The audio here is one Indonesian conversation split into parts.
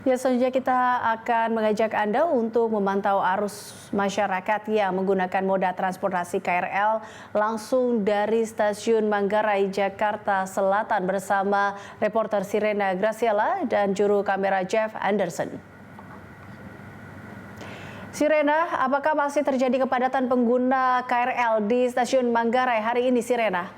Ya, selanjutnya kita akan mengajak Anda untuk memantau arus masyarakat yang menggunakan moda transportasi KRL langsung dari Stasiun Manggarai, Jakarta Selatan bersama reporter Sirena Graciela dan juru kamera Jeff Anderson. Sirena, apakah masih terjadi kepadatan pengguna KRL di Stasiun Manggarai hari ini, Sirena?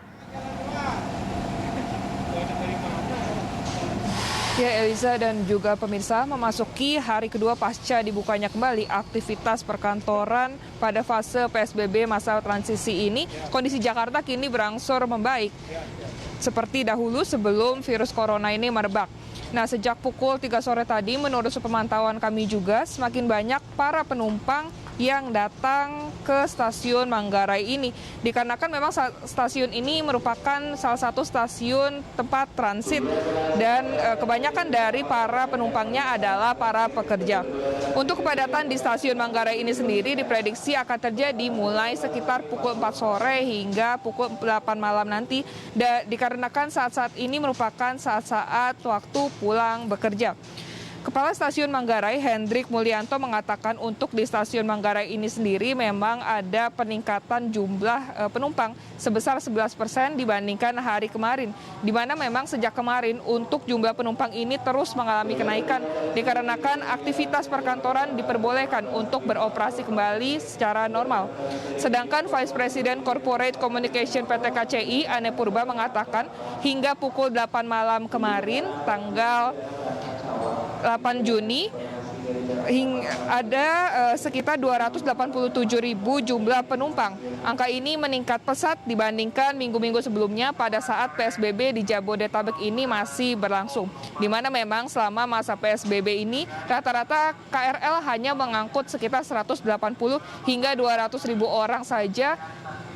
Ya, Eliza dan juga pemirsa, memasuki hari kedua pasca dibukanya kembali aktivitas perkantoran pada fase PSBB masa transisi ini, kondisi Jakarta kini berangsur membaik seperti dahulu sebelum virus corona ini merebak. Nah, sejak pukul 3 sore tadi, menurut pemantauan kami juga, semakin banyak para penumpang yang datang ke stasiun Manggarai ini. Dikarenakan memang stasiun ini merupakan salah satu stasiun tempat transit dan kebanyakan dari para penumpangnya adalah para pekerja. Untuk kepadatan di stasiun Manggarai ini sendiri diprediksi akan terjadi mulai sekitar pukul 4 sore hingga pukul 8 malam nanti, dikarenakan saat-saat ini merupakan saat-saat waktu pulang bekerja. Kepala Stasiun Manggarai, Hendrik Mulyanto, mengatakan untuk di Stasiun Manggarai ini sendiri memang ada peningkatan jumlah penumpang sebesar 11% dibandingkan hari kemarin, di mana memang sejak kemarin untuk jumlah penumpang ini terus mengalami kenaikan dikarenakan aktivitas perkantoran diperbolehkan untuk beroperasi kembali secara normal. Sedangkan Vice President Corporate Communication PT KCI, Ane Purba, mengatakan hingga pukul 8 malam kemarin, tanggal 8 Juni, ada sekitar 287.000 jumlah penumpang. Angka ini meningkat pesat dibandingkan minggu-minggu sebelumnya pada saat PSBB di Jabodetabek ini masih berlangsung. Di mana memang selama masa PSBB ini rata-rata KRL hanya mengangkut sekitar 180 hingga 200.000 orang saja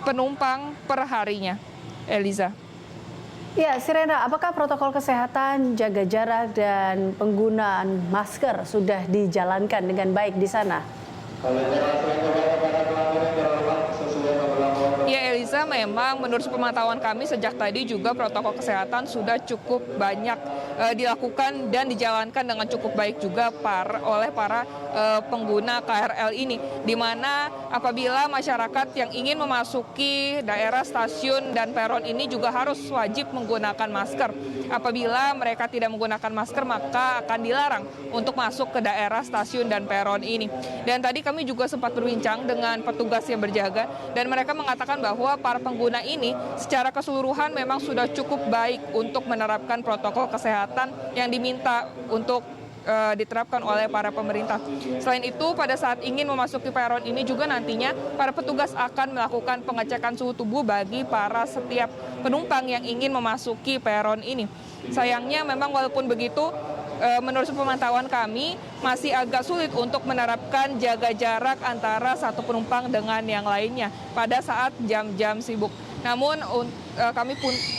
penumpang per harinya. Eliza. Ya, Sirena, apakah protokol kesehatan, jaga jarak, dan penggunaan masker sudah dijalankan dengan baik di sana? Ya, Eliza, memang menurut pemantauan kami sejak tadi juga protokol kesehatan sudah cukup banyak dilakukan dan dijalankan dengan cukup baik juga oleh para pengguna KRL ini, di mana apabila masyarakat yang ingin memasuki daerah stasiun dan peron ini juga harus wajib menggunakan masker. Apabila mereka tidak menggunakan masker, maka akan dilarang untuk masuk ke daerah stasiun dan peron ini. Dan tadi kami juga sempat berbincang dengan petugas yang berjaga, dan mereka mengatakan bahwa para pengguna ini secara keseluruhan memang sudah cukup baik untuk menerapkan protokol kesehatan yang diminta untuk diterapkan oleh para pemerintah. Selain itu, pada saat ingin memasuki peron ini juga nantinya para petugas akan melakukan pengecekan suhu tubuh bagi para setiap penumpang yang ingin memasuki peron ini. Sayangnya memang walaupun begitu, menurut pemantauan kami masih agak sulit untuk menerapkan jaga jarak antara satu penumpang dengan yang lainnya pada saat jam-jam sibuk. Namun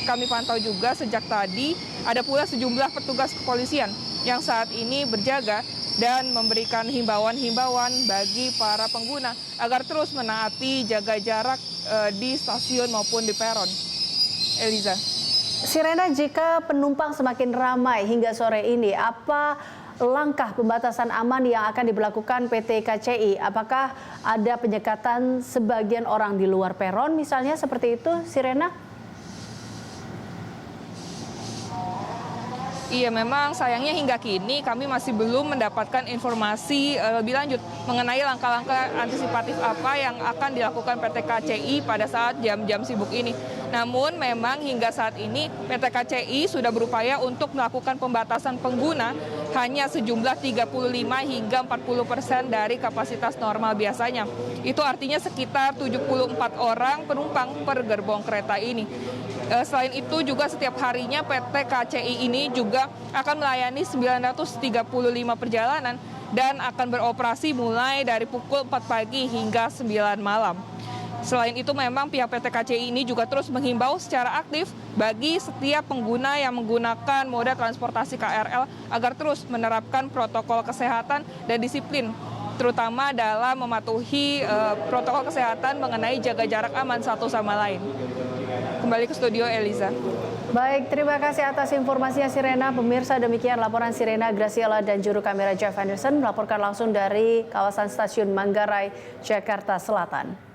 kami pantau juga sejak tadi ada pula sejumlah petugas kepolisian yang saat ini berjaga dan memberikan himbauan-himbauan bagi para pengguna agar terus menaati jaga jarak di stasiun maupun di peron. Eliza. Sirena, jika penumpang semakin ramai hingga sore ini, apa langkah pembatasan aman yang akan diberlakukan PT KCI? Apakah ada penyekatan sebagian orang di luar peron misalnya seperti itu, Sirena? Iya, memang sayangnya hingga kini kami masih belum mendapatkan informasi lebih lanjut mengenai langkah-langkah antisipatif apa yang akan dilakukan PT KCI pada saat jam-jam sibuk ini. Namun memang hingga saat ini PT KCI sudah berupaya untuk melakukan pembatasan pengguna hanya sejumlah 35 hingga 40% dari kapasitas normal biasanya. Itu artinya sekitar 74 orang penumpang per gerbong kereta ini. Selain itu juga setiap harinya PT KCI ini juga akan melayani 935 perjalanan dan akan beroperasi mulai dari pukul 4 pagi hingga 9 malam. Selain itu memang pihak PT KCI ini juga terus menghimbau secara aktif bagi setiap pengguna yang menggunakan moda transportasi KRL agar terus menerapkan protokol kesehatan dan disiplin, terutama dalam mematuhi protokol kesehatan mengenai jaga jarak aman satu sama lain. Kembali ke studio, Eliza. Baik, terima kasih atas informasinya Sirena. Pemirsa, demikian laporan Sirena Graciela dan juru kamera Jeff Anderson melaporkan langsung dari kawasan Stasiun Manggarai, Jakarta Selatan.